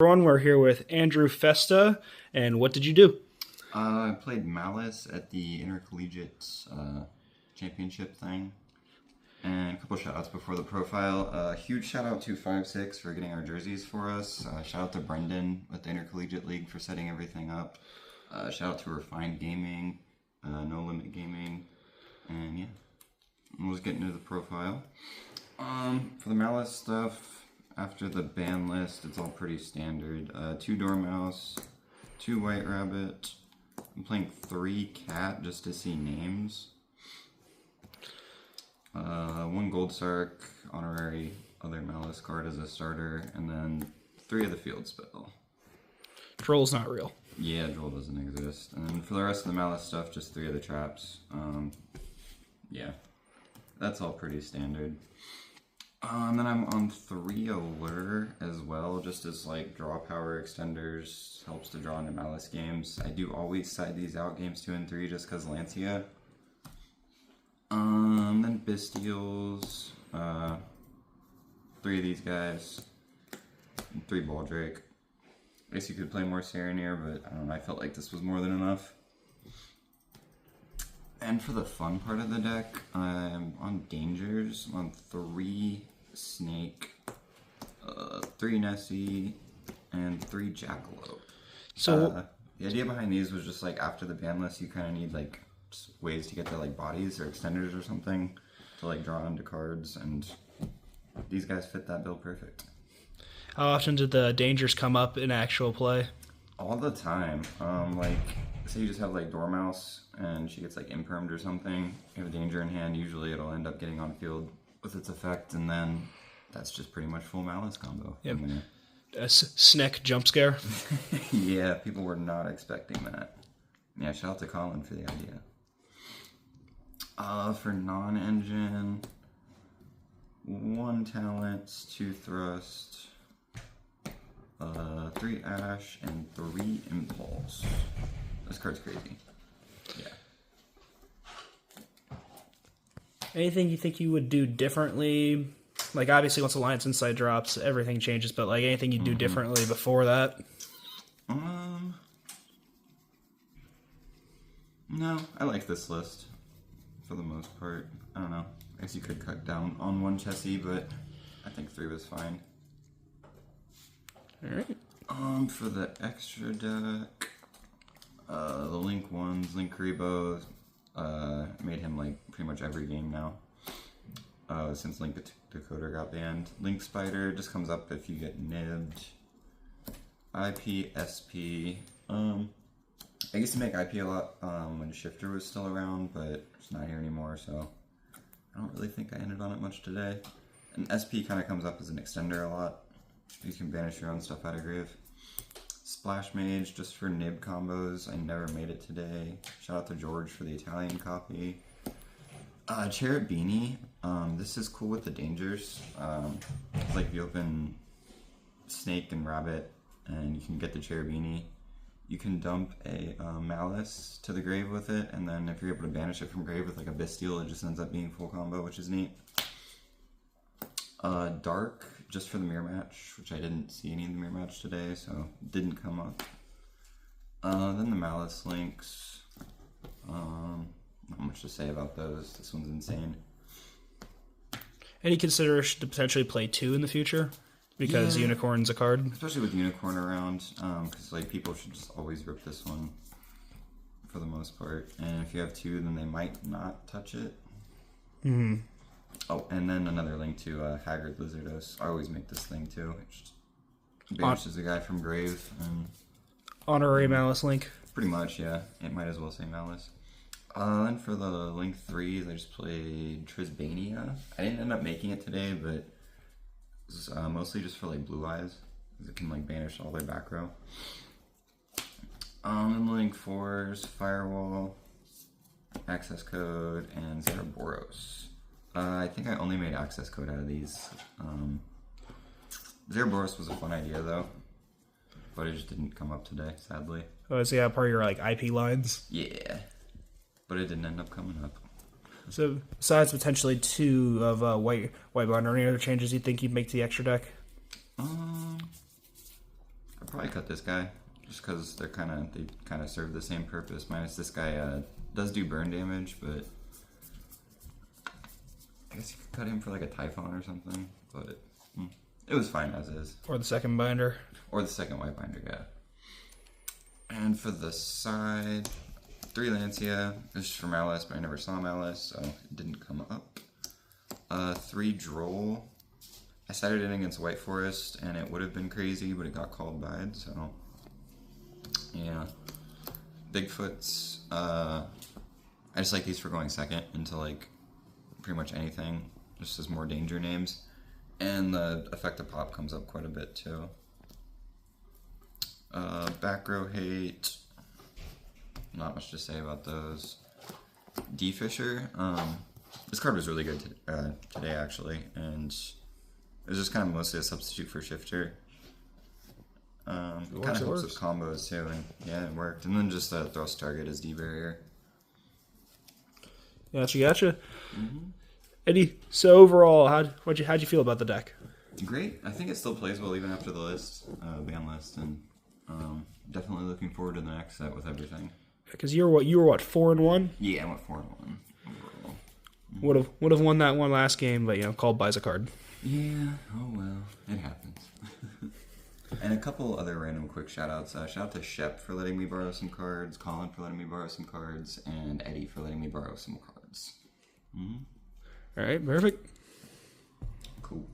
Everyone, we're here with Andrew Festa, and what did you do? I played Maliss at the Intercollegiate Championship thing, and a couple shout outs before the profile. Huge shout out to 5-6 for getting our jerseys for us. Shout out to Brendan with the Intercollegiate League for setting everything up. Shout out to Refined Gaming, No Limit Gaming, and yeah, let's get into the profile. For the Maliss stuff, after the ban list, it's all pretty standard. 2 Dormouse, 2 White Rabbit. I'm playing 3 Cat just to see names. 1 Gold Sark, honorary other Maliss card as a starter, and then 3 of the field spell. Troll's not real. Yeah, Droll doesn't exist. And then for the rest of the Maliss stuff, just 3 of the traps. Yeah, that's all pretty standard. Then I'm on 3 Allure as well, just as like draw power extenders, helps to draw into Maliss games. I do always side these out games 2 and 3 just because Lancia. Then Bestials, 3 of these guys, and 3 Baldrake. I guess you could play more Serenir, but I don't know, I felt like this was more than enough. And for the fun part of the deck, I'm on Dangers. I'm on 3 Snake, 3 Nessie, and 3 Jackalope. So the idea behind these was just like after the ban list, you kind of need like ways to get their like bodies or extenders or something to like draw into cards, and these guys fit that bill perfect. how often did the dangers come up in actual play? All the time. Like, say you just have like Dormouse and she gets like impermed or something, you have a danger in hand, usually it'll end up getting on field with its effect, and then that's just pretty much full Maliss combo. Yep. A Sneck jump scare. Yeah, people were not expecting that. Yeah, shout out to Colin for the idea. For non-engine, 1 talent, 2 thrust, 3 ash, and 3 impulse. This card's crazy. Yeah. Anything you think you would do differently? Like, obviously, once Alliance Insight drops, everything changes, but like anything you'd do differently before that? No, I like this list for the most part. I don't know. I guess you could cut down on 1 Chessie, but I think 3 was fine. Alright. For the extra deck, the Link ones, Link Rebo, made him like pretty much every game now. Since Link Decoder got banned. Link Spider just comes up if you get nibbed. IP, SP. I used to make IP a lot when Shifter was still around, but it's not here anymore, so I don't really think I ended on it much today. And SP kind of comes up as an extender a lot. You can banish your own stuff out of grave. Splash Mage, just for nib combos. I never made it today. Shout out to George for the Italian copy. Cherubini. This is cool with the dangers. It's like you open Snake and Rabbit, and you can get the Cherubini. You can dump a Maliss to the grave with it, and then if you're able to banish it from grave with like a Bestial, it just ends up being full combo, which is neat. Dark, just for the mirror match, which I didn't see any in the mirror match today, so it didn't come up. Then the Maliss links. Not much to say about those. This one's insane. Any consideration to potentially play 2 in the future? Because Yeah. Unicorn's a card? Especially with Unicorn around, because like people should just always rip this one for the most part. And if you have 2, then they might not touch it. Mm-hmm. Oh, and then another link to Haggard Lizardos. I always make this thing too. It just banishes a guy from grave, and Honorary Malice link. pretty much, yeah. It might as well say Malice. And for the link 3s, I just played Trisbania. I didn't end up making it today, but it was mostly just for like blue eyes, because it can like banish all their back row. And link 4s, Firewall, Access Code, and Zeraboros. I think I only made access code out of these. Zeraboros was a fun idea though, but it just didn't come up today, sadly. Oh, is that part of your like IP lines? Yeah, but it didn't end up coming up. So, besides potentially 2 of White Bond, or any other changes you think you'd make to the extra deck? probably cut this guy just because they kind of serve the same purpose. Minus this guy does do burn damage, but I guess you could cut him for like a Typhon or something. But it was fine as is. Or the second binder. Or the second white binder, yeah. And for the side, 3 Lancia. This is for Maliss, but I never saw Maliss, so it didn't come up. 3 Droll. I started it against White Forest, and it would have been crazy, but it got called by it, so yeah. Bigfoots. I just like these for going second into like pretty much anything, just as more danger names. And the effective pop comes up quite a bit too. Back row hate. Not much to say about those. D Fisher. This card was really good today actually, and it was just kind of mostly a substitute for Shifter. Kind of helps with combos too, and yeah, it worked. And then just thrust target as D barrier. Gotcha. Eddie, so overall, how'd you feel about the deck? Great. I think it still plays well even after the ban list, and definitely looking forward to the next set with everything. Because you were what 4-1? Yeah, I went 4-1 overall. Would have won that one last game, but called buys a card. Yeah. Oh well, it happens. And a couple other random quick shout outs. Shout out to Shep for letting me borrow some cards, Colin for letting me borrow some cards, and Eddie for letting me borrow some cards. All right, perfect. Cool.